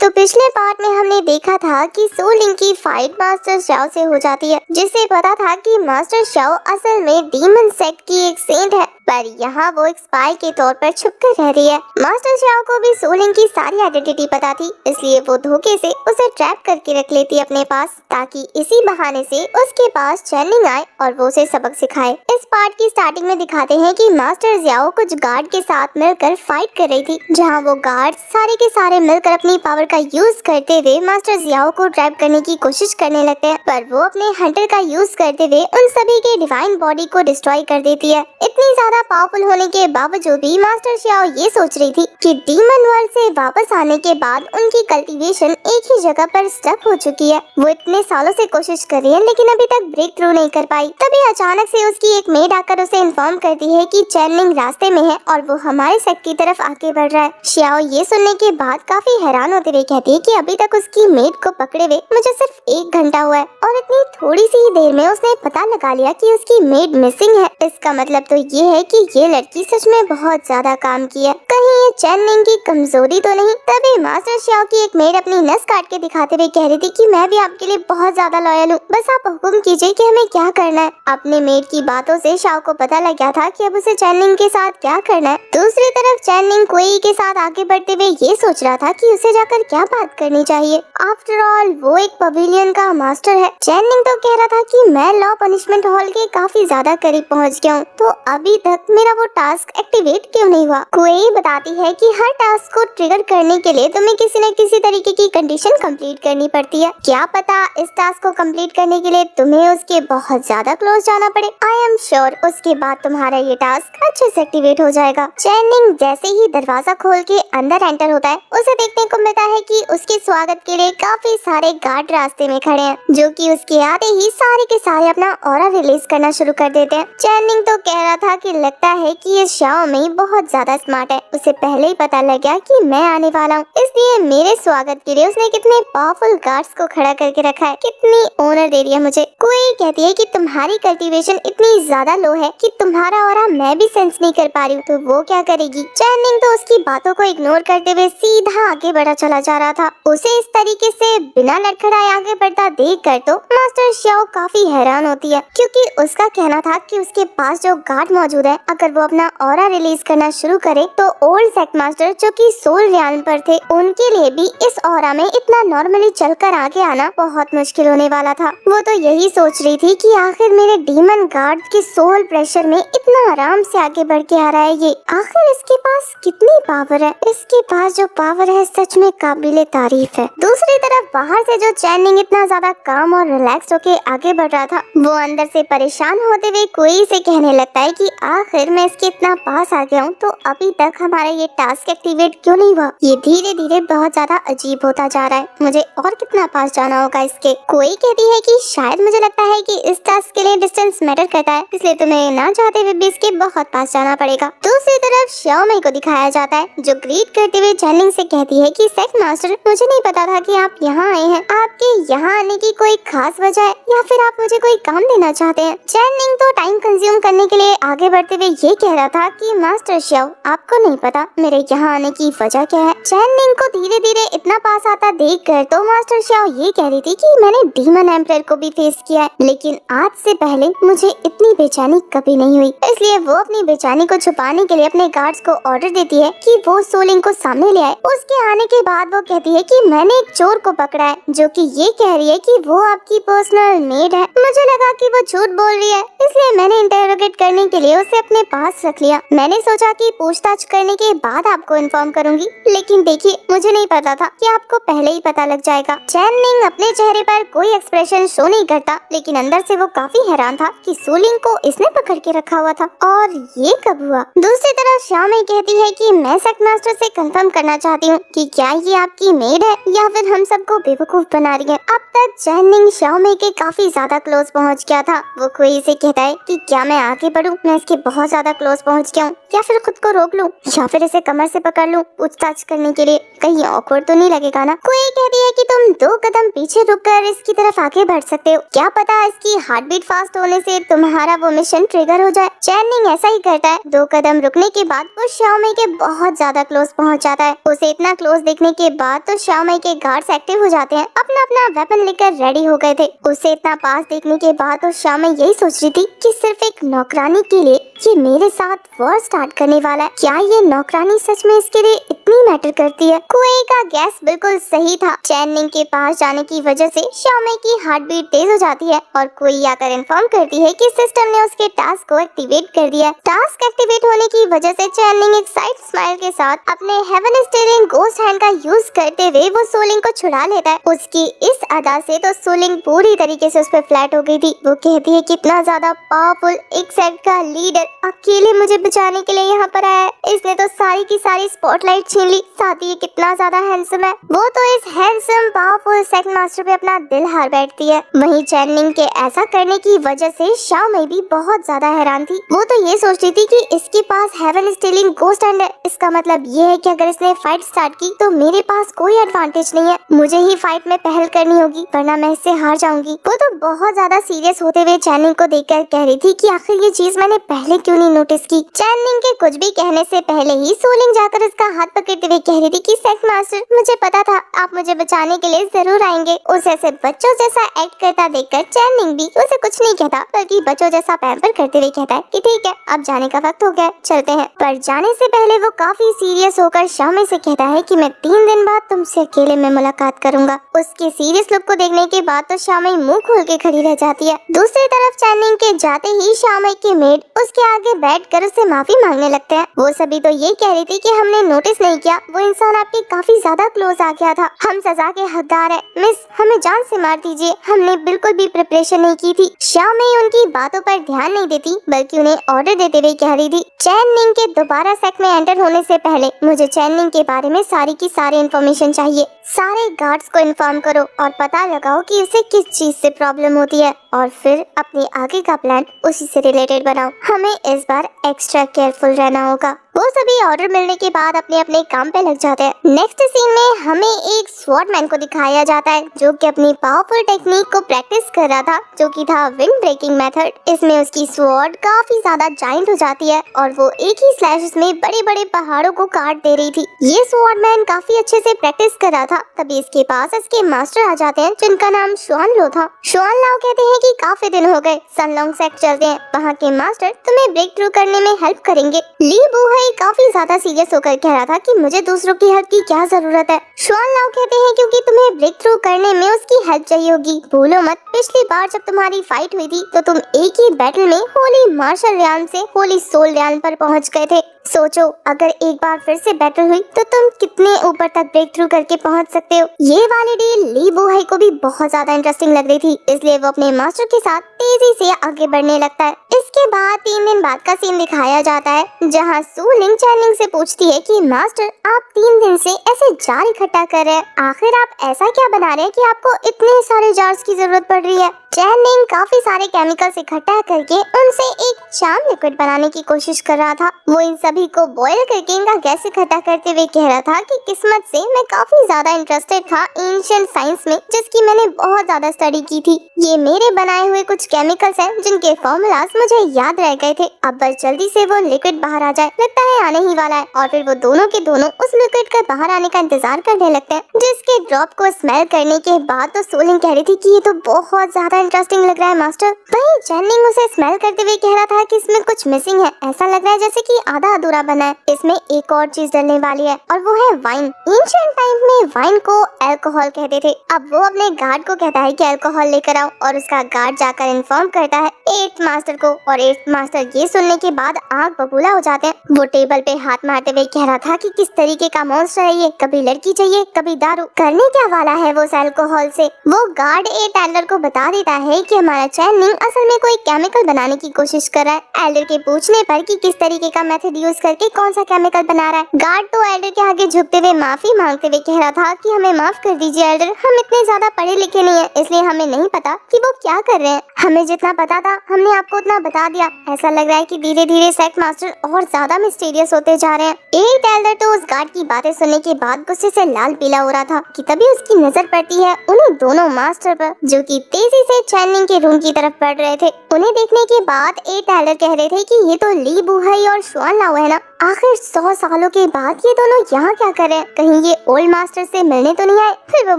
तो पिछले पार्ट में हमने देखा था कि सो लिंग की फाइट मास्टर शाओ से हो जाती है, जिसे पता था कि मास्टर शाओ असल में डीमन सेक्ट की एक सेंट है, पर यहाँ वो एक स्पाई के तौर पर छुपकर रह रही है। मास्टर शाओ को भी सो लिंग की सारी आइडेंटिटी पता थी, इसलिए वो धोखे से उसे ट्रैप करके रख लेती है अपने पास, ताकि इसी बहाने से उसके पास चैनिंग आए और वो उसे सबक सिखाए। इस पार्ट की स्टार्टिंग में दिखाते हैं कि मास्टर जियाओ कुछ गार्ड के साथ मिलकर फाइट कर रही थी, जहाँ वो गार्ड सारे के सारे मिलकर अपनी पावर का यूज करते हुए मास्टर जियाओ को ट्रैप करने की कोशिश करने लगते हैं, पर वो अपने हंटर का यूज करते हुए उन सभी के डिवाइन बॉडी को डिस्ट्रॉय कर देती है। इतनी ज्यादा पावरफुल होने के बावजूद भी मास्टर शाओ ये सोच रही थी कि डीमन वर्ल्ड से वापस आने के बाद उनकी कल्टीवेशन एक ही जगह पर स्टक हो चुकी है। वो इतने सालों से कोशिश कर रही है, लेकिन अभी तक ब्रेक थ्रू नहीं कर पाई। तभी अचानक से उसकी एक मेड आकर उसे इन्फॉर्म करती है कि चैनलिंग रास्ते में है और वो हमारे सेक्ट की तरफ आगे बढ़ रहा है। शाओ ये सुनने के बाद काफी हैरान होते हुए कहती है कि अभी तक उसकी मेड को पकड़े हुए मुझे सिर्फ 1 घंटा हुआ है और इतनी थोड़ी सी ही देर में उसने पता लगा लिया कि उसकी मेड मिसिंग है। इसका मतलब तो ये है कि ये लड़की सच में बहुत ज्यादा काम की है, कहीं ये चैनलिंग की कमजोरी तो नहीं। तभी मास्टर शाओ की एक मेड अपनी नस काट के दिखाते हुए कह रही थी कि मैं भी आपके लिए बहुत ज्यादा लॉयल हूँ, बस आप हुक्म कीजिए कि हमें क्या करना है। अपने मेड की बातों से शाओ को पता लग गया था कि अब उसे चैनलिंग के साथ क्या करना है। दूसरी तरफ चैनलिंग कुएई के साथ आगे बढ़ते हुए ये सोच रहा था कि उसे जाकर क्या बात करनी चाहिए। आफ्टर ऑल वो एक पवेलियन का मास्टर है। चैनलिंग तो कह रहा था कि मैं लॉ पनिशमेंट हॉल के काफी ज्यादा करीब पहुंच गया हूँ, तो अभी तक मेरा वो टास्क एक्टिवेट क्यों नहीं हुआ। कुएई बताती है कि हर टास्क को ट्रिगर करने के लिए तुम्हें किसी न किसी तरीके की कंडीशन कंप्लीट करनी पड़ती है। क्या पता इस टास्क को कंप्लीट करने के लिए तुम्हें उसके बहुत ज्यादा क्लोज जाना पड़े। आई एम श्योर उसके बाद तुम्हारा ये टास्क अच्छे से एक्टिवेट हो जाएगा। चैनलिंग जैसे ही दरवाजा खोल के अंदर एंटर होता है, उसे देखने को मिलता है कि उसके स्वागत के लिए काफी सारे गार्ड रास्ते में खड़े हैं, जो कि उसके आते ही सारे के सारे अपना ऑरा रिलीज करना शुरू कर देते हैं। चैनलिंग तो कह रहा था कि लगता है कि ये शाओ में बहुत ज्यादा स्मार्ट है, उसे पहले ही पता लग गया कि मैं आने वाला हूँ, इसलिए मेरे स्वागत के लिए उसने कितने पावरफुल गार्ड्स को खड़ा करके रखा है, कितनी ऑनर दे रही है मुझे। कोई कहती है कि तुम्हारी कल्टीवेशन इतनी ज्यादा लो है कि तुम्हारा ऑरा मैं भी सेंस नहीं कर पा रही हूँ, तो वो क्या करेगी। चैनलिंग तो उसकी बातों को इग्नोर करते हुए सीधा आगे बढ़ा चला जा रहा था। उसे इस तरीके से बिना लड़खड़ाए आगे बढ़ता देख कर तो मास्टर शाओ काफी हैरान होती है, क्योंकि उसका कहना था कि उसके पास जो गार्ड मौजूद है, अगर वो अपना ऑरा रिलीज करना शुरू करे तो ओल्ड सेक्ट मास्टर जो कि सोल रियाल्म पर थे, उनके लिए भी इस ऑरा में इतना नॉर्मली चलकर आगे आना बहुत मुश्किल होने वाला था। वो तो यही सोच रही थी कि आखिर मेरे डीमन गार्ड के सोल प्रेशर में इतना आराम से आगे बढ़ के आ रहा है, ये आखिर इसके पास कितनी पावर है। इसके पास जो पावर है सच में काबिले तारीफ है। दूसरी तरफ बाहर से जो चैनलिंग इतना ज्यादा काम और रिलैक्स होके आगे बढ़ रहा था, वो अंदर से परेशान होते हुए कोई से कहने लगता है कि आखिर मैं इसके इतना पास आ गया हूँ, तो अभी तक हमारा ये टास्क एक्टिवेट क्यों नहीं हुआ। ये धीरे धीरे बहुत ज्यादा अजीब होता जा रहा है, मुझे और कितना पास जाना होगा इसके। कोई कहती है कि शायद मुझे लगता है कि इस टास्क के लिए डिस्टेंस मैटर करता है, इसलिए तुम्हें ना चाहते हुए भी इसके बहुत पास जाना पड़ेगा। दूसरी तरफ शाओ मेई को दिखाया जाता है, जो ग्रीट करते हुए चैनलिंग से कहती है कि सेक्ट मास्टर, मुझे नहीं पता था कि आप यहाँ आए हैं, आपके यहाँ आने की कोई खास वजह है या फिर आप मुझे कोई काम देना चाहते हैं। चैनलिंग तो टाइम कंज्यूम करने के लिए आगे बढ़ते हुए ये कह रहा था कि मास्टर शाओ, आपको नहीं पता मेरे यहाँ आने की वजह क्या है। चैनलिंग को धीरे धीरे इतना पास आता देख कर तो मास्टर शाओ ये कह रही थी कि मैंने डीमन एम्परर को भी फेस किया है, लेकिन आज से पहले मुझे इतनी बेचैनी कभी नहीं हुई। इसलिए वो अपनी बेचैनी को छुपाने के लिए अपने गार्ड्स को ऑर्डर देती है कि वो सोलिंग को सामने ले आए। उसके आने के बाद वो कहती है कि मैंने एक चोर को पकड़ा है, जो कि ये कह रही है कि वो आपकी पर्सनल मेड है। मुझे लगा कि वो झूठ बोल रही है, इसलिए मैंने इंटरोगेट करने के लिए उसे अपने पास रख लिया। मैंने सोचा कि पूछताछ करने के बाद आपको इन्फॉर्म करूंगी, लेकिन देखिए मुझे नहीं पता था कि आपको पहले ही पता लग जाएगा। चैनलिंग अपने चेहरे पर कोई एक्सप्रेशन शो नहीं करता, लेकिन अंदर से वो काफी हैरान था कि सोलिंग को इसने पकड़ के रखा हुआ था और ये कब हुआ। दूसरी तरफ शाओ मेई कहती है कि मैं सेक्ट मास्टर से कंफर्म करना चाहती हूँ कि क्या ये आपकी मेड है या फिर हम सबको बेवकूफ बना रही है। अब तक चैनलिंग शाओ मेई के काफी ज्यादा क्लोज पहुँच गया था। वो कोई से कहता है कि क्या मैं आगे बढ़ूं, मैं इसके बहुत ज्यादा क्लोज पहुंच गया हूं, या फिर खुद को रोक लूं, या फिर ऐसे कमर से पकड़ लूं पूछताछ करने के लिए, कहीं ऑकवर्ड तो नहीं लगेगा ना। कोई कहती है कि तुम 2 कदम पीछे रुककर इसकी तरफ आगे बढ़ सकते हो, क्या पता इसकी हार्ट बीट फास्ट होने से तुम्हारा वो मिशन ट्रिगर हो जाए। चैनिंग ऐसा ही करता है, 2 कदम रुकने के बाद वो शाओमी के बहुत ज्यादा क्लोज पहुंच जाता है। उसे इतना क्लोज देखने के बाद तो शाओमी के गार्ड्स एक्टिव हो जाते हैं, अपना अपना वेपन लेकर रेडी हो गए थे। उसे इतना पास देखने के बाद तो शाओमी यही सोच रही थी कि सिर्फ एक नौकरानी के लिए ये मेरे साथ वॉर स्टार्ट करने वाला है। क्या ये नौकरानी सच में इसके लिए इतनी मैटर करती है? कुए का गैस बिल्कुल सही था। चैनिंग के पास जाने की वजह से शाओमी की हार्ट बीट तेज हो जाती है और कुई आकर इन्फॉर्म करती है कि सिस्टम ने उसके टास्क को एक्टिवेट कर दिया है। टास्क एक्टिवेट होने की वजह से चैनिंग एक साइड स्माइल के साथ अपने हेवन स्टीयरिंग गोस्ट हैंड का यूज करते हुए वो सोलिंग को छुड़ा लेता है। उसकी इस अदा से तो सोलिंग पूरी तरीके से उस पर फ्लैट हो गई थी। वो कहती है कितना ज्यादा पावरफुल एक सेक्ट का लीडर अकेले मुझे बचाने के लिए यहाँ पर आया है। इसने तो सारी की सारी स्पॉटलाइट छीन ली, साथ ही ये कितना ज्यादा हैंडसम है। वो तो इस हैंडसम पावरफुल सेक्ट मास्टर पे अपना दिल हार बैठती है। वहीं चैनिंग के ऐसा करने की वजह से शाओमी भी बहुत ज्यादा हैरान थी। वो तो ये सोचती थी कि इसके पास हेवन स्टीलिंग गोस्ट हैंड है, इसका मतलब ये है कि अगर इसने फाइट स्टार्ट की तो मेरे पास कोई एडवांटेज नहीं है, मुझे ही फाइट में पहल करनी होगी वरना मैं इससे हार जाऊंगी। वो तो बहुत ज्यादा सीरियस होते हुए चैनिंग को देखकर कह रही थी कि आखिर ये चीज मैंने पहले क्यों नहीं नोटिस की। चैनिंग के कुछ भी कहने से पहले ही सोलिंग जाकर उसका हाथ पकड़ते हुए कह रही थी कि सेक्ट मास्टर मुझे पता था आप मुझे बचाने के लिए जरूर आएंगे। उसे ऐसे बच्चों जैसा एक्ट करता देखकर चैनिंग भी उसे कुछ नहीं कहता बल्कि बच्चों जैसा पैम्पर करते हुए कहता है कि ठीक है अब जाने का वक्त हो गया, चलते हैं। पर जाने से पहले वो काफी सीरियस होकर शाओमी से कहता है कि मैं 3 दिन बाद तुमसे अकेले में मुलाकात करूंगा। उसके सीरियस लुक को देखने के बाद तो शाओमी मुंह खोल के खड़ी रह जाती है। दूसरी तरफ चैनिंग के जाते ही शाओमी के मेड उसके आगे बैठकर उससे माफी मांगने लगते हैं। वो सभी तो ये कह रही थी कि हमने नोटिस नहीं किया, वो इंसान आपके काफी ज्यादा क्लोज आ गया था, हम सजा के हकदार है, मिस हमें जान से मार दीजिए, हमने बिल्कुल भी प्रिपरेशन नहीं की थी। शाओमी उनकी बातों पर ध्यान नहीं देती बल्कि उन्हें ऑर्डर देते हुए कह रही थी चैनिंग के दोबारा सेक्ट में एंटर होने से पहले मुझे चैनिंग के बारे में सारी की सारी इन्फॉर्मेशन चाहिए। सारे गार्ड्स को इन्फॉर्म करो और पता लगाओ कि उसे किस चीज से प्रॉब्लम होती है और फिर अपने आगे का प्लान उसी से रिलेटेड बनाओ। हमें इस बार एक्स्ट्रा केयरफुल रहना होगा। वो सभी ऑर्डर मिलने के बाद अपने अपने काम पे लग जाते हैं। नेक्स्ट सीन में हमें एक स्वॉर्डमैन को दिखाया जाता है जो कि अपनी पावरफुल टेक्निक को प्रैक्टिस कर रहा था जो कि था विंड ब्रेकिंग मेथड। इसमें उसकी स्वॉर्ड काफी ज्यादा जाइंट हो जाती है और वो एक ही स्लैश में बड़े बड़े पहाड़ों को काट दे रही थी। ये स्वॉर्डमैन काफी अच्छे से प्रैक्टिस कर रहा था, तभी इसके पास इसके मास्टर आ जाते हैं जिनका नाम शुआन लो था। शुआन लाओ कहते हैं कि काफी दिन हो गए, सनलोंग सेक्ट चलते हैं, वहाँ के मास्टर तुम्हें ब्रेक थ्रू करने में हेल्प करेंगे। ली बूहे काफी ज्यादा सीरियस होकर कह रहा था कि मुझे दूसरों की हेल्प की क्या जरूरत है। शुआन लाओ कहते हैं क्योंकि तुम्हें ब्रेक थ्रू करने में उसकी हेल्प चाहिए होगी। भूलो मत पिछली बार जब तुम्हारी फाइट हुई थी तो तुम एक ही बैटल में होली मार्शल रियान से होली सोल रियान पर पहुंच गए थे। सोचो अगर एक बार फिर से बैटल हुई तो तुम कितने ऊपर तक ब्रेक थ्रू करके पहुंच सकते हो। ये वाली डील ली बूहाई को भी बहुत ज्यादा इंटरेस्टिंग लग रही थी, इसलिए वो अपने मास्टर के साथ तेजी से आगे बढ़ने लगता है। इसके बाद 3 दिन बाद का सीन दिखाया जाता है जहाँ सू लिंग चैनिंग से पूछती है कि मास्टर आप 3 दिन से ऐसे जार इकट्ठा कर रहे हैं, आखिर आप ऐसा क्या बना रहे हैं कि आपको इतने सारे जार्स की जरूरत पड़ रही है। चैनिंग काफी सारे केमिकल्स इकट्ठा करके उनसे एक चार्म लिक्विड बनाने की कोशिश कर रहा था। वो इन सभी को बॉयल करके इनका गैस इकट्ठा करते हुए कह रहा था कि किस्मत से मैं काफी ज्यादा इंटरेस्टेड था एंशिएंट साइंस में जिसकी मैंने बहुत ज्यादा स्टडी की थी। ये मेरे बनाए हुए कुछ केमिकल्स हैं जिनके फॉर्मूलाज मुझे याद रह गए थे। अब बस जल्दी से वो लिक्विड बाहर आ जाए, लगता है आने ही वाला है। और फिर वो दोनों के दोनों उस लिक्विड के बाहर आने का इंतजार करने लगते हैं। जिसके ड्रॉप को स्मेल करने के बाद तो सोलिंग कह रही थी कि ये तो बहुत ज्यादा इंटरेस्टिंग लग रहा है मास्टर। वहीं चैनिंग उसे स्मेल करते हुए कह रहा था कि इसमें कुछ मिसिंग है, ऐसा लग रहा है जैसे कि आधा अधूरा बना है, इसमें एक और चीज डलने वाली है और वो है वाइन। एंशिएंट टाइम में वाइन को अल्कोहल कहते थे। अब वो अपने गार्ड को कहता है कि अल्कोहल लेकर आओ और उसका गार्ड जाकर इन्फॉर्म करता है 8th मास्टर को और 8th मास्टर ये सुनने के बाद आग बबूला हो जाते हैं। वो टेबल पे हाथ मारते हुए कह रहा था कि किस तरीके का मॉन्स्टर है ये, कभी लड़की चाहिए कभी दारू, करने क्या वाला है वो उस अल्कोहल से। वो गार्ड 8 एल्डर को बता देता है कि हमारा चैनिंग असल में कोई केमिकल बनाने की कोशिश कर रहा है। एल्डर के पूछने पर कि किस तरीके का मेथड यूज करके कौन सा केमिकल बना रहा है, गार्ड तो एल्डर के आगे झुकते हुए माफी मांगते हुए कह रहा था कि हमें माफ कर दीजिए एल्डर, हम इतने ज्यादा पढ़े लिखे नहीं है, इसलिए हमें नहीं पता कि वो क्या कर रहे हैं। हमें जितना पता था हमने आपको उतना बता दिया। ऐसा लग रहा है कि धीरे धीरे सेक्ट मास्टर और ज्यादा मिस्टीरियस होते जा रहे हैं। एक एल्डर तो उस गार्ड की बातें सुनने के बाद गुस्से से लाल पीला हो रहा था कि तभी उसकी नजर पड़ती है उन्हीं दोनों मास्टर पर, जो कि तेजी से चैनिंग के रूम की तरफ बढ़ रहे थे। उन्हें देखने के बाद एक एल्डर कह रहे थे कि ये तो ली बुहाई और शुआन लाओ है ना, आखिर 100 सालों के बाद ये दोनों यहाँ क्या कर रहे हैं, कहीं ये ओल्ड मास्टर से मिलने तो नहीं आए। फिर वो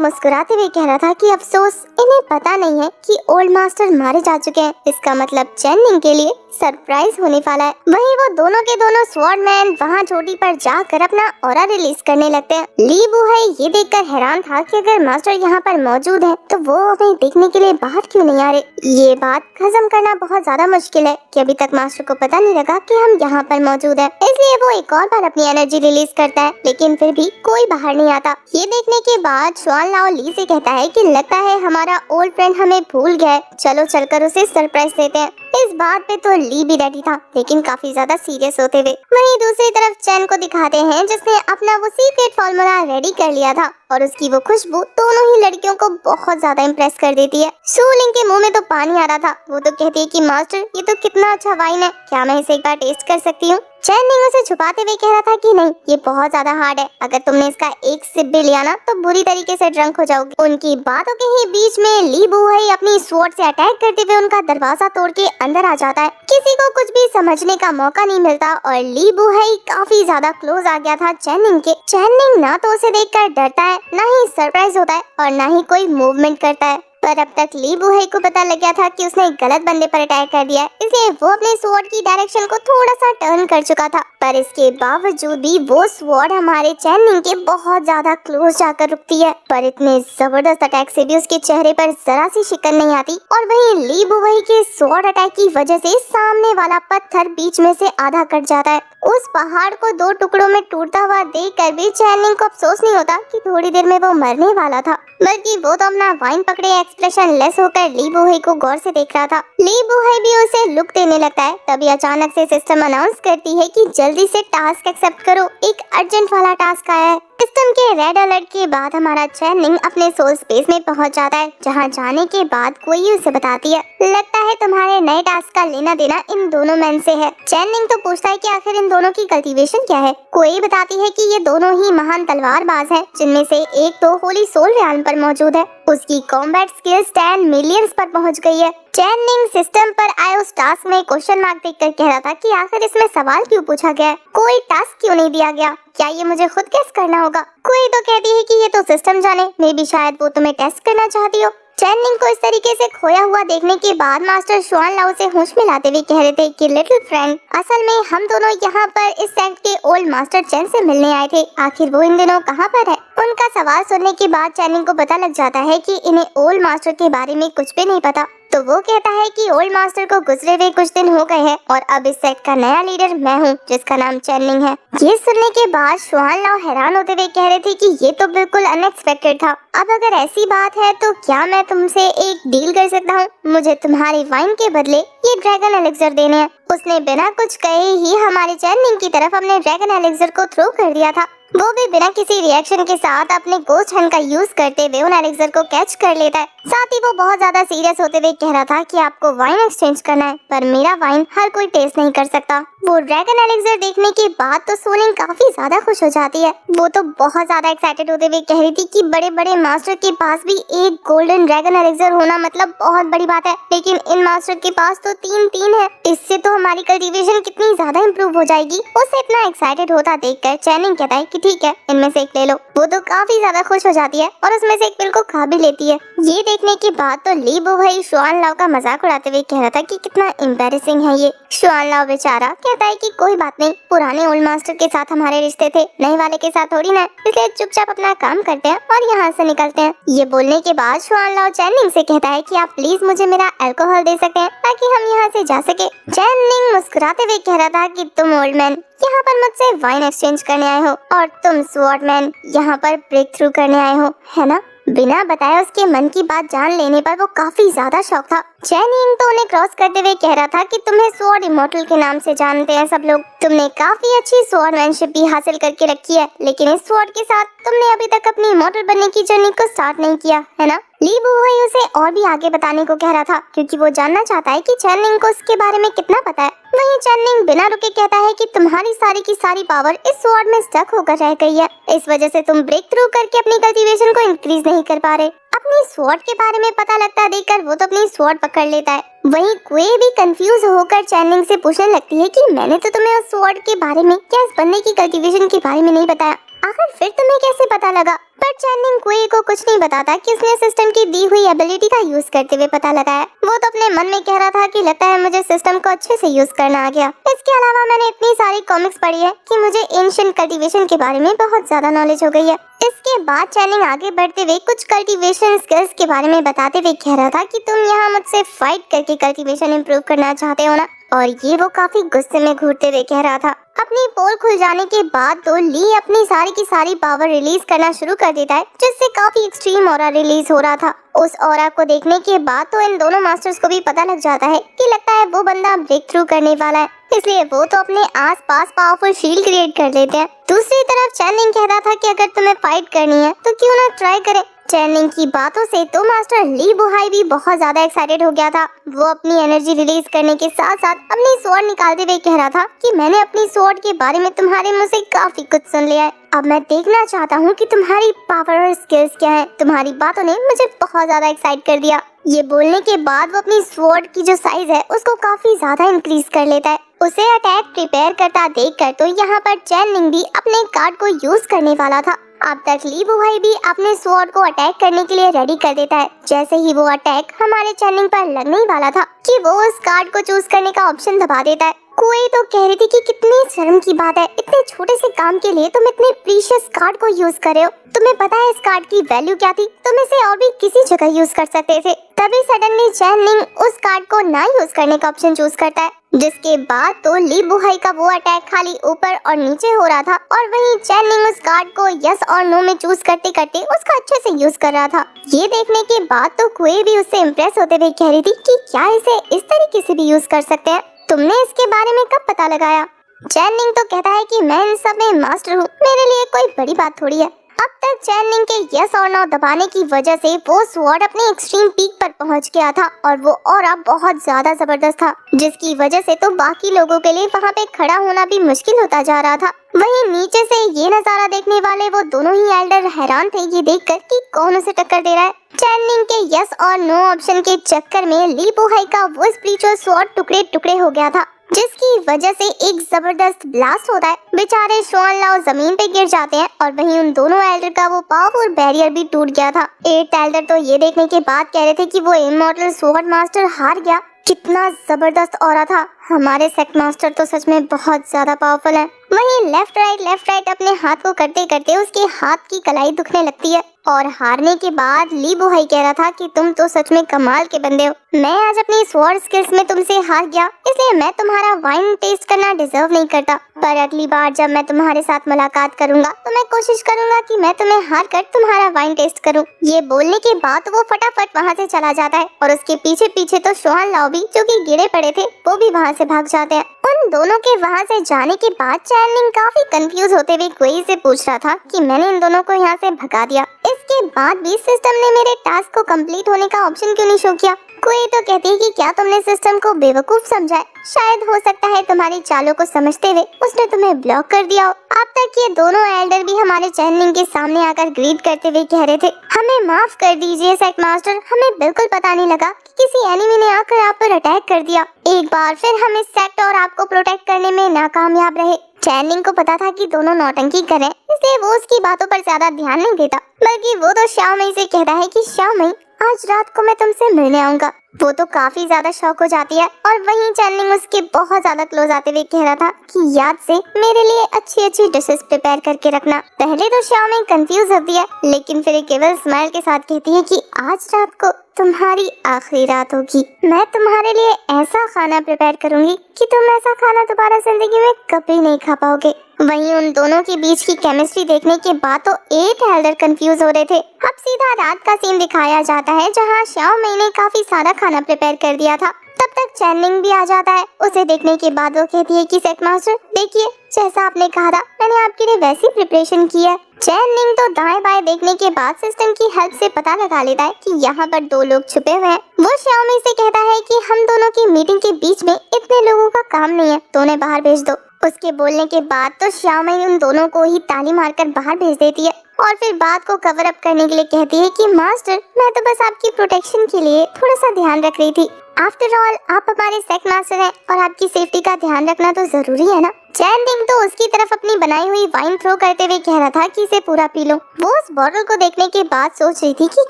मुस्कुराते हुए कह रहा था कि अफसोस इन्हें पता नहीं है कि ओल्ड मास्टर मारे जा चुके हैं, इसका मतलब चैनिंग के लिए सरप्राइज होने वाला है। वहीं वो दोनों के दोनों स्वॉर्डमैन वहाँ चोटी पर जाकर अपना ऑरा रिलीज करने लगते हैं। ली बुहाई ये देखकर हैरान था कि अगर मास्टर यहाँ पर मौजूद है तो वो हमें देखने के लिए बाहर क्यों नहीं आ रहे। ये बात हजम करना बहुत ज्यादा मुश्किल है कि अभी तक मास्टर को पता नहीं लगा कि हम यहाँ पर मौजूद है, इसलिए वो एक और बार अपनी एनर्जी रिलीज करता है, लेकिन फिर भी कोई बाहर नहीं आता। ये देखने के बाद शुआन लाओ ली से कहता है कि लगता है हमारा ओल्ड फ्रेंड हमें भूल गया है, चलो चलकर उसे सरप्राइज देते हैं। इस बात पे तो ली भी रेडी था, लेकिन काफी ज्यादा सीरियस होते हुए। वहीं दूसरी तरफ चैन को दिखाते हैं जिसने अपना वो सीक्रेट फॉर्मूला रेडी कर लिया था और उसकी वो खुशबू दोनों ही लड़कियों को बहुत ज्यादा इम्प्रेस कर देती है। सूलिंग के मुंह में तो पानी आ रहा था, वो तो कहती है कि मास्टर ये तो कितना अच्छा वाइन है, क्या मैं इसे एक बार टेस्ट कर सकती हूँ। चैनिंग उसे छुपाते हुए कह रहा था कि नहीं, ये बहुत ज्यादा हार्ड है, अगर तुमने इसका एक सिप भी लिया ना तो बुरी तरीके से ड्रंक हो जाओगे। उनकी बातों के ही बीच में ली बुहाई अपनी स्वॉर्ड से अटैक करते हुए उनका दरवाजा तोड़ के अंदर आ जाता है। किसी को कुछ भी समझने का मौका नहीं मिलता और ली बुहाई काफी ज्यादा क्लोज आ गया था चैनिंग के। चैनिंग ना तो उसे देखकर डरता है, ना ही सरप्राइज होता है और ना ही कोई मूवमेंट करता है। पर अब तक ली बुहाई को पता लग गया था कि उसने गलत बंदे पर अटैक कर दिया है, इसलिए वो अपने स्वॉर्ड की डायरेक्शन को थोड़ा सा टर्न कर चुका था। पर इसके बावजूद भी वो स्वॉर्ड हमारे चैनिंग के बहुत ज्यादा क्लोज जाकर रुकती है। पर इतने जबरदस्त अटैक से भी उसके चेहरे पर जरा सी शिकन नहीं आती और वहीं ली बुहाई के स्वॉर्ड अटैक की वजह से सामने वाला पत्थर बीच में से आधा कट जाता है। उस पहाड़ को 2 टुकड़ों में टूटता हुआ देखकर भी चैनिंग को अफसोस नहीं होता कि थोड़ी देर में वो मरने वाला था, बल्कि वो तो अपना वाइन पकड़े एक्सप्रेशन लेस होकर ली बुहाई को गौर से देख रहा था। ली बुहाई भी उसे लुक देने लगता है, तभी अचानक से सिस्टम अनाउंस करती है कि जल्दी से टास्क एक्सेप्ट करो, एक अर्जेंट वाला टास्क आया है। सिस्टम के रेड अलर्ट के बाद हमारा चैनिंग अपने सोल स्पेस में पहुंच जाता है, जहां जाने के बाद कोई उसे बताती है, लगता है तुम्हारे नए टास्क का लेना देना इन दोनों मैन से है। चैनिंग तो पूछता है कि आखिर इन दोनों की कल्टीवेशन क्या है। कोई बताती है कि ये दोनों ही महान तलवारबाज हैं, जिनमें से एक तो होली सोल रियाल्म पर मौजूद है, उसकी कॉम्बैट स्किल्स 10 मिलियंस पर पहुंच गई है। चैनिंग सिस्टम पर आए उस टास्क में क्वेश्चन मार्क देखकर कह रहा था कि आखिर इसमें सवाल क्यों पूछा गया है, कोई टास्क क्यों नहीं दिया गया, क्या ये मुझे खुद गेस करना होगा। कोई तो कहती है कि ये तो सिस्टम जाने, मे भी शायद वो तुम्हें टेस्ट करना चाहती हो। चैनिंग को इस तरीके से खोया हुआ देखने के बाद मास्टर शुआन लाओ से होश मिलाते हुए कह रहे थे कि लिटिल फ्रेंड, असल में हम दोनों यहाँ पर इस सेक्ट के ओल्ड मास्टर चैन से मिलने आए थे, आखिर वो इन दिनों कहाँ पर है। उनका सवाल सुनने के बाद चैनिंग को पता लग जाता है कि इन्हें ओल्ड मास्टर के बारे में कुछ भी नहीं पता, तो वो कहता है कि ओल्ड मास्टर को गुजरे हुए कुछ दिन हो गए हैं और अब इस सेक्ट का नया लीडर मैं हूँ, जिसका नाम चैनिंग है। ये सुनने के बाद शुआन लाओ हैरान होते हुए कह रहे थे कि ये तो बिल्कुल अनएक्सपेक्टेड था। अब अगर ऐसी बात है तो क्या मैं तुमसे एक डील कर सकता हूँ, मुझे तुम्हारे वाइन के बदले ये ड्रैगन एलिक्सर देने हैं। उसने बिना कुछ कहे ही हमारे चैनिंग की तरफ अपने ड्रैगन एलिक्सर को थ्रो कर दिया था, वो भी बिना किसी रिएक्शन के साथ अपने गोस्ट हैंड का यूज करते हुए उन एलिक्सर को कैच कर लेता है। साथ ही वो बहुत ज्यादा सीरियस होते हुए कह रहा था कि आपको वाइन एक्सचेंज करना है, पर मेरा वाइन हर कोई टेस्ट नहीं कर सकता। वो ड्रैगन एलिक्सर देखने के बाद तो सोलिंग काफी ज्यादा खुश हो जाती है। वो तो बहुत ज्यादा एक्साइटेड होते हुए कह रही थी कि बड़े बड़े मास्टर के पास भी एक गोल्डन ड्रैगन एलिक्सर होना मतलब बहुत बड़ी बात है, लेकिन इन मास्टर के पास तो 3 है, इससे तो हमारी कल्टीवेशन कितनी ज्यादा इम्प्रूव हो जाएगी। उसे इतना एक्साइटेड होता देखकर चैनिंग कहता है कि ठीक है, इनमें से एक ले लो। वो तो काफी ज्यादा खुश हो जाती है और उसमें से एक पिल को खा भी लेती है। ये देखने के बाद तो ली बुहाई शुआन लाओ का मजाक उड़ाते हुए कह रहा था कि कितना एम्बैरेसिंग है ये। शुआन लाओ बेचारा कहता है कि कोई बात नहीं, पुराने ओल्ड मास्टर के साथ हमारे रिश्ते थे, नए वाले के साथ थोड़ी ना, इसलिए चुपचाप अपना काम करते हैं और यहाँ से निकलते हैं। ये बोलने के बाद शुआन लाओ चैनिंग से कहता है कि आप प्लीज मुझे मेरा अल्कोहल दे सकते हैं ताकि हम यहाँ से जा सके। चैनिंग मुस्कुराते हुए कह रहा था कि तुम ओल्ड मैन यहाँ पर मुझसे वाइन एक्सचेंज करने आए हो और तुम स्वॉर्डमैन यहाँ पर ब्रेक थ्रू करने आए हो, है ना। बिना बताए उसके मन की बात जान लेने पर वो काफी ज्यादा शॉक था। चैनिंग तो उन्हें क्रॉस करते हुए कह रहा था कि तुम्हें स्वॉर्ड इमॉर्टल के नाम से जानते हैं सब लोग। तुमने काफी अच्छी स्वॉर्डमैनशिप भी हासिल करके रखी है, लेकिन इस स्वॉर्ड के साथ तुमने अभी तक अपनी इमॉर्टल बनने की जर्नी को स्टार्ट नहीं किया है ना। ली बुहाई उसे और भी आगे बताने को कह रहा था, क्योंकि वो जानना चाहता है कि चैनिंग को इसके बारे में कितना पता है। वहीं चैनिंग बिना रुके कहता है कि तुम्हारी सारी की सारी पावर इस स्वॉर्ड में स्टक होकर रह गई है, इस वजह से तुम ब्रेक थ्रू करके अपनी कल्टीवेशन को इंक्रीज नहीं कर पा रहे। अपनी स्वॉर्ड के बारे में पता लगता देखकर वो तो अपनी स्वॉर्ड पकड़ लेता है। वहीं कुए भी कंफ्यूज होकर चैनिंग से पूछने लगती है कि मैंने तो तुम्हें उस स्वॉर्ड के बारे में क्या इस बंदे की कल्टीवेशन के बारे में नहीं बताया, आखिर फिर तुम्हें कैसे पता लगा। पर चैनिंग कुए को कुछ नहीं बताता कि उसने सिस्टम की दी हुई एबिलिटी का यूज करते हुए पता लगाया। वो तो अपने मन में कह रहा था कि लगता है मुझे सिस्टम को अच्छे से यूज करना आ गया। इसके अलावा मैंने इतनी सारी कॉमिक्स पढ़ी है कि मुझे एंशिएंट कल्टीवेशन के बारे में बहुत ज्यादा नॉलेज हो गई है। इसके बाद चैनिंग आगे बढ़ते हुए कुछ कल्टीवेशन स्किल्स के बारे में बताते हुए कह रहा था कि तुम यहाँ मुझसे फाइट करके कल्टीवेशन इंप्रूव करना चाहते हो ना। और ये वो काफी गुस्से में घूरते हुए कह रहा था। अपनी पोल खुल जाने के बाद तो ली अपनी सारी की सारी पावर रिलीज करना शुरू कर देता है, जिससे काफी एक्सट्रीम ऑरा रिलीज हो रहा था। उस ऑरा को देखने के बाद तो इन दोनों मास्टर्स को भी पता लग जाता है कि लगता है वो बंदा ब्रेक थ्रू करने वाला है, इसलिए वो तो अपने आसपास पावरफुल शील्ड क्रिएट कर लेते हैं। दूसरी तरफ चैनिंग कहता था कि अगर तुम्हें फाइट करनी है तो क्यों ना ट्राई करें। चैनिंग की बातों से तो मास्टर ली बुहाई भी बहुत ज्यादा एक्साइटेड हो गया था। वो अपनी एनर्जी रिलीज करने के साथ साथ अपनी स्वॉर्ड निकालते हुए कह रहा था कि मैंने अपनी स्वॉर्ड के बारे में तुम्हारे मुंह से काफी कुछ सुन लिया है। अब मैं देखना चाहता हूँ कि तुम्हारी पावर और स्किल्स क्या है। तुम्हारी बातों ने मुझे बहुत ज्यादा एक्साइट कर दिया। ये बोलने के बाद वो अपनी स्वॉर्ड की जो साइज है उसको काफी ज्यादा इंक्रीज कर लेता है। उसे अटैक प्रिपेयर करता देखकर तो यहाँ पर चैनिंग भी अपने कार्ड को यूज करने वाला था। अब तक ली बुहाई भी अपने स्वॉर्ड को अटैक करने के लिए रेडी कर देता है। जैसे ही वो अटैक हमारे चैनिंग पर लगने ही वाला था कि वो उस कार्ड को चूज करने का ऑप्शन दबा देता है। कोई तो कह रही थी कि कितनी शर्म की बात है, इतने छोटे से काम के लिए तुम इतने प्रीशियस कार्ड को यूज कर रहे हो। तुम्हें पता है इस कार्ड की वैल्यू क्या थी? तुम इसे और भी किसी जगह यूज कर सकते थे। तभी सडनली चैनिंग उस कार्ड को ना यूज करने का ऑप्शन चूज करता है, जिसके बाद तो ली बुहाई का वो अटैक खाली ऊपर और नीचे हो रहा था और वहीं चैनिंग उस कार्ड को यस और नो में चूज करते करते उसका अच्छे से यूज कर रहा था। ये देखने के बाद तो कुए भी उससे इम्प्रेस होते हुए कह रही थी कि क्या इसे इस तरीके से भी यूज कर सकते हैं, तुमने इसके बारे में कब पता लगाया? चैनिंग तो कहता है कि मैं इन सब में मास्टर हूँ, मेरे लिए कोई बड़ी बात थोड़ी है। अब तक चैनिंग के यस और नो दबाने की वजह से वो स्वॉर्ड अपने एक्सट्रीम पीक पर पहुंच गया था और वो ऑरा बहुत ज्यादा जबरदस्त था, जिसकी वजह से तो बाकी लोगों के लिए वहां पे खड़ा होना भी मुश्किल होता जा रहा था। वहीं नीचे से ये नजारा देखने वाले वो दोनों ही एल्डर हैरान थे ये देखकर कि कौन उसे टक्कर दे रहा है। चैनिंग के यस और नो ऑप्शन के चक्कर में ली बुहाई का वो स्पिरिचुअल स्वॉर्ड टुकड़े टुकड़े हो गया था, जिसकी वजह से एक जबरदस्त ब्लास्ट होता है। बेचारे शॉन लाओ जमीन पे गिर जाते हैं और वहीं उन दोनों एल्डर का वो पावरफुल बैरियर भी टूट गया था। 8 एल्डर तो ये देखने के बाद कह रहे थे कि वो इमॉर्टल स्वॉर्ड मास्टर हार गया। कितना जबरदस्त ऑरा था, हमारे सेक्ट मास्टर तो सच में बहुत ज्यादा पावरफुल है। वहीं लेफ्ट राइट अपने हाथ को करते करते उसके हाथ की कलाई दुखने लगती है और हारने के बाद ली बुहाई कह रहा था कि तुम तो सच में कमाल के बंदे हो। मैं आज अपनी स्वॉर्ड स्किल्स में तुमसे हार गया, इसलिए मैं तुम्हारा वाइन टेस्ट करना डिजर्व नहीं करता। पर अगली बार जब मैं तुम्हारे साथ मुलाकात करूंगा तो मैं कोशिश करूंगा कि मैं तुम्हें हार कर तुम्हारा वाइन टेस्ट करूं। ये बोलने के बाद वो फटाफट वहाँ से चला जाता है और उसके पीछे पीछे तो शॉन लाओ भी, जो कि गिरे पड़े थे, वो भी वहाँ से भाग जाते हैं। उन दोनों के वहाँ से जाने के बाद चैनिंग काफी कंफ्यूज होते हुए कोई से पूछ रहा था कि मैंने इन दोनों को यहाँ से भगा दिया, इसके बाद भी सिस्टम ने मेरे टास्क को कंप्लीट होने का ऑप्शन क्यों नहीं शो किया? कोई तो कहती है कि क्या तुमने सिस्टम को बेवकूफ समझा है? शायद हो सकता है तुम्हारी चालों को समझते हुए उसने तुम्हें ब्लॉक कर दिया हो। अब तक ये दोनों एल्डर भी हमारे चैनिंग के सामने आकर ग्रीट करते हुए कह रहे थे, हमें माफ कर दीजिए सेक्ट मास्टर, हमें बिल्कुल पता नहीं लगा कि किसी एनिमी ने आकर आप पर अटैक कर दिया। एक बार फिर हम इस सेक्ट और आपको प्रोटेक्ट करने में नाकामयाब रहे। चैनिंग को पता था कि दोनों नौटंकी कर रहे हैं, इसलिए वो उसकी बातों पर ज्यादा ध्यान नहीं देता, बल्कि वो तो शाओमई से कहता है कि शाओमई आज रात को मैं तुमसे मिलने आऊंगा। वो तो काफी ज्यादा शौक हो जाती है और वहीं चैनिंग उसके बहुत ज्यादा क्लोज आते हुए कह रहा था कि याद से मेरे लिए अच्छी अच्छी डिशेस प्रिपेयर करके रखना। पहले तो शाओमई कंफ्यूज होती है, लेकिन फिर एक केवल स्माइल के साथ कहती है कि आज रात को तुम्हारी आखिरी रात होगी, मैं तुम्हारे लिए ऐसा खाना प्रिपेयर करूंगी कि तुम ऐसा खाना दोबारा जिंदगी में कभी नहीं खा पाओगे। वहीं उन दोनों के बीच की केमिस्ट्री देखने के बाद तो 8 एल्डर कंफ्यूज हो रहे थे। अब सीधा रात का सीन दिखाया जाता है जहाँ शाओ मई ने काफी सारा खाना प्रिपेयर कर दिया था। तब तक चैनिंग भी आ जाता है। उसे देखने के बाद वो कहती है कि सेट मास्टर देखिए, जैसा आपने कहा था मैंने आपके लिए वैसी प्रिपरेशन की है। चैनिंग तो दाएं बाएं देखने के बाद सिस्टम की हेल्प से पता लगा लेता है कि यहाँ पर 2 लोग छुपे हुए हैं। वो शाओमी से कहता है कि हम दोनों की मीटिंग के बीच में इतने लोगों का काम नहीं है, तो उन्हें बाहर भेज दो। उसके बोलने के बाद तो शाओमी उन दोनों को ही ताली मारकर बाहर भेज देती है और फिर बात को कवर अप करने के लिए कहती है कि मास्टर मैं तो बस आपकी प्रोटेक्शन के लिए थोड़ा सा ध्यान रख रही थी। आफ्टर ऑल आप हमारे सेक्ट मास्टर हैं और आपकी सेफ्टी का ध्यान रखना तो जरूरी है ना। चैनिंग तो उसकी तरफ अपनी बनाई हुई वाइन थ्रो करते हुए कह रहा था कि इसे पूरा पी लो। वो उस बॉटल को देखने के बाद सोच रही थी कि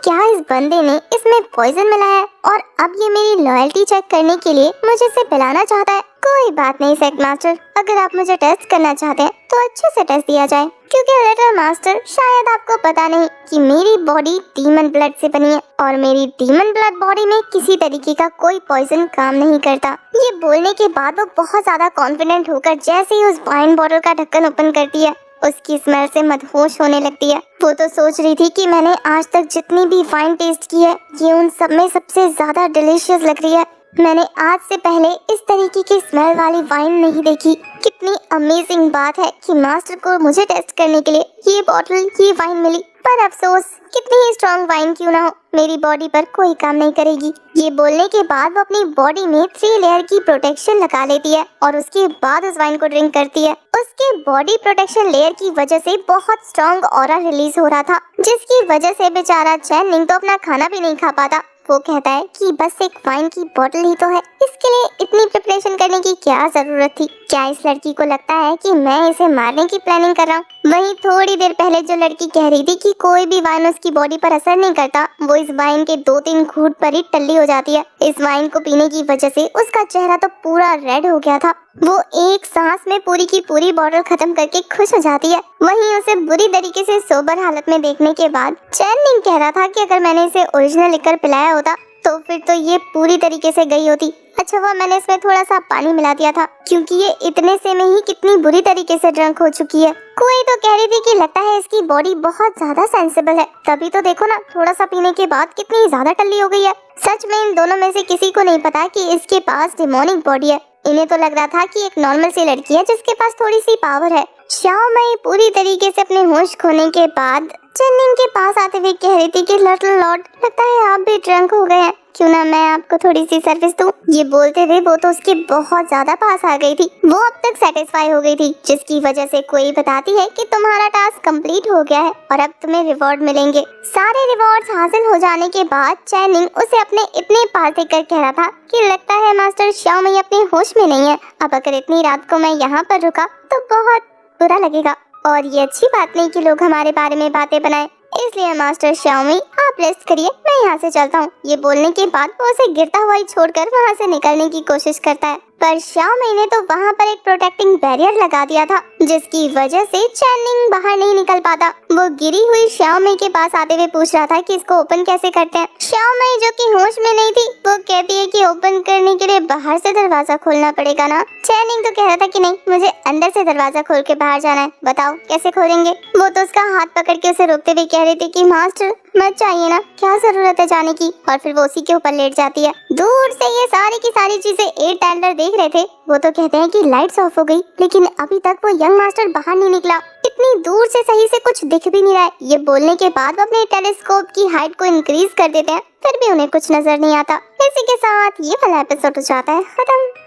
क्या इस बंदे ने इसमें पॉइजन मिलाया है और अब ये मेरी लॉयल्टी चेक करने के लिए मुझे इसे पिलाना चाहता है। कोई बात नहीं सेक्ट मास्टर, अगर आप मुझे टेस्ट करना चाहते हैं तो अच्छे से टेस्ट दिया जाए, क्योंकि लिटिल मास्टर शायद आपको पता नहीं कि मेरी बॉडी डीमन ब्लड से बनी है और मेरी डीमन ब्लड बॉडी में किसी तरीके का कोई पॉइजन काम नहीं करता। ये बोलने के बाद वो बहुत ज्यादा कॉन्फिडेंट होकर जैसे ही उस वाइन बॉटल का ढक्कन ओपन करती है उसकी स्मेल से मदहोश होने लगती है। वो तो सोच रही थी कि मैंने आज तक जितनी भी वाइन टेस्ट की है ये उन सब में सबसे ज्यादा डिलीशियस लग रही है। मैंने आज से पहले इस तरीके की स्मेल वाली वाइन नहीं देखी। कितनी अमेजिंग बात है कि मास्टर को मुझे टेस्ट करने के लिए ये बॉटल ये वाइन मिली, पर अफसोस कितनी ही स्ट्रॉन्ग वाइन क्यों ना हो मेरी बॉडी पर कोई काम नहीं करेगी। ये बोलने के बाद वो अपनी बॉडी में 3 लेयर की प्रोटेक्शन लगा लेती है और उसके बाद उस वाइन को ड्रिंक करती है। उसके बॉडी प्रोटेक्शन लेयर की वजह से बहुत स्ट्रॉन्ग ऑरा रिलीज हो रहा था, जिसकी वजह से बेचारा चैनिंग तो अपना खाना भी नहीं खा पाता। वो कहता है कि बस एक वाइन की बोतल ही तो है, इसके लिए इतनी प्रिपरेशन करने की क्या जरूरत थी। क्या इस लड़की को लगता है कि मैं इसे मारने की प्लानिंग कर रहा हूँ? वहीं थोड़ी देर पहले जो लड़की कह रही थी कि कोई भी वाइन उसकी बॉडी पर असर नहीं करता, वो इस वाइन के 2-3 घूंट पर ही टल्ली हो जाती है। इस वाइन को पीने की वजह से उसका चेहरा तो पूरा रेड हो गया था। वो एक सांस में पूरी की पूरी बॉटल खत्म करके खुश हो जाती है। वहीं उसे बुरी तरीके से सोबर हालत में देखने के बाद चैनिंग कह रहा था कि अगर मैंने इसे ओरिजिनल लिकर पिलाया होता तो फिर तो ये पूरी तरीके से गई होती। अच्छा हुआ मैंने इसमें थोड़ा सा पानी मिला दिया था, क्योंकि ये इतने से में ही कितनी बुरी तरीके से ड्रंक हो चुकी है। कोई तो कह रही थी कि लगता है इसकी बॉडी बहुत ज्यादा सेंसिबल है, तभी तो देखो ना थोड़ा सा पीने के बाद कितनी ज्यादा टल्ली हो गई है। सच में इन दोनों में से किसी को नहीं पता कि इसके पास डिमोनिक बॉडी है। इन्हें तो लग रहा था कि एक नॉर्मल सी लड़की है जिसके पास थोड़ी सी पावर है। शाओ मई पूरी तरीके से अपने होश खोने के बाद चैनिंग के पास आते हुए कह रही थी कि लिटिल लॉर्ड, लगता है आप भी ड्रंक हो गए हैं, क्यों ना मैं आपको थोड़ी सी सर्विस दूं। ये बोलते हुए वो तो उसके बहुत ज्यादा पास आ गई थी। वो अब तक सेटिस्फाई हो गई थी, जिसकी वजह से कोई बताती है कि तुम्हारा टास्क कंप्लीट हो गया है और अब तुम्हें रिवॉर्ड मिलेंगे। सारे रिवॉर्ड्स हासिल हो जाने के बाद चैनिंग उसे अपने इतने पास देखकर कह रहा था कि लगता है मास्टर शाओ मई अपने होश में नहीं है। अब अगर इतनी रात को मैं यहाँ पर रुका तो बहुत बुरा लगेगा और ये अच्छी बात नहीं कि लोग हमारे बारे में बातें बनाएं। इसलिए मास्टर शाओ मई आप रेस्ट करिए, मैं यहाँ से चलता हूँ। ये बोलने के बाद वो उसे गिरता हुआ ही छोड़कर वहाँ से निकलने की कोशिश करता है, पर शाओ मई ने तो वहाँ पर एक प्रोटेक्टिंग बैरियर लगा दिया था, जिसकी वजह से चैनिंग बाहर नहीं निकल पाता। वो गिरी हुई शाओ मई के पास आते हुए पूछ रहा था कि इसको ओपन कैसे करते हैं। शाओ मई जो कि होश में नहीं थी, वो कहती है कि ओपन करने के लिए बाहर से दरवाजा खोलना पड़ेगा ना। चैनिंग तो कह रहा था कि नहीं, मुझे अंदर से दरवाजा खोल के बाहर जाना है, बताओ कैसे खोलेंगे। वो तो उसका हाथ पकड़ के उसे रोकते हुए कह रही थी कि मास्टर मत चाहिए ना, क्या जरूरत है जाने की। और फिर वो उसी के ऊपर लेट जाती है। दूर से ये सारी की सारी चीजें 8 एल्डर देख रहे थे। वो तो कहते हैं कि लाइट्स ऑफ हो गई, लेकिन अभी तक वो यंग मास्टर बाहर नहीं निकला। इतनी दूर से सही से कुछ दिख भी नहीं रहा है। ये बोलने के बाद वो अपने टेलीस्कोप की हाइट को इंक्रीज कर देते हैं, फिर भी उन्हें कुछ नजर नहीं आता। इसी के साथ ये वाला एपिसोड हो जाता है खत्म।